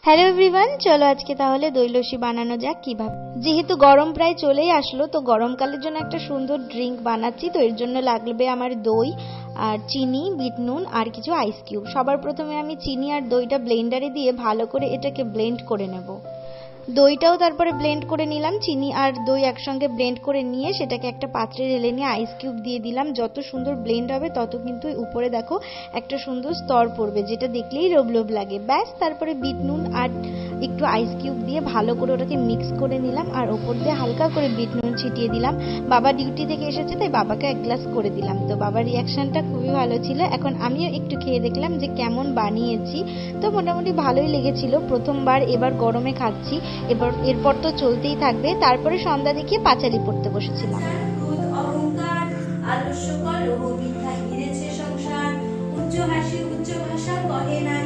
Hello everyone, চলো আজকে তাহলে দই লস্যি বানানো যাক কিভাবে। যেহেতু গরম প্রায় চলেই আসলো, তো গরমকালের জন্য একটা সুন্দর ড্রিঙ্ক বানাচ্ছি। তো এর জন্য লাগবে আমার দই আর চিনি, বিট নুন আর কিছু আইস কিউব। সবার প্রথমে আমি চিনি আর দইটা ব্লেন্ডারে দিয়ে ভালো করে এটাকে ব্লেন্ড করে নেব। দইটাও তারপরে ব্লেন্ড করে নিলাম। চিনি আর দই একসঙ্গে ব্লেন্ড করে নিয়ে সেটাকে একটা পাত্রে ঢেলে নিয়ে আইস কিউব দিয়ে দিলাম। যত সুন্দর ব্লেন্ড হবে তত কিন্তু উপরে দেখো একটা সুন্দর স্তর পড়বে, যেটা দেখলেই লোভ লোভ লাগে। ব্যাস, তারপরে বিট নুন আর একটু আইস কিউব দিয়ে ভালো করে ওটাকে মিক্স করে নিলাম আর ওপর দিয়ে হালকা করে বিট নুন ছিটিয়ে দিলাম। বাবা ডিউটি থেকে এসেছে, তাই বাবাকে এক গ্লাস করে দিলাম। তো বাবার রিয়াকশনটা খুবই ভালো ছিল। এখন আমিও একটু খেয়ে দেখলাম যে কেমন বানিয়েছি। তো মোটামুটি ভালোই লেগেছিল প্রথমবার, এবার গরমে খাচ্ছি। এরপর তো চলতেই থাকবে। তারপরে সন্ধ্যা দেখিয়ে পাঁচালি পড়তে বসেছিলাম। অহংকার আলস্য কলহ মিথ্যা হিরেছে সংসার, উচ্চ হাসি উচ্চ ভাষা কহে নাই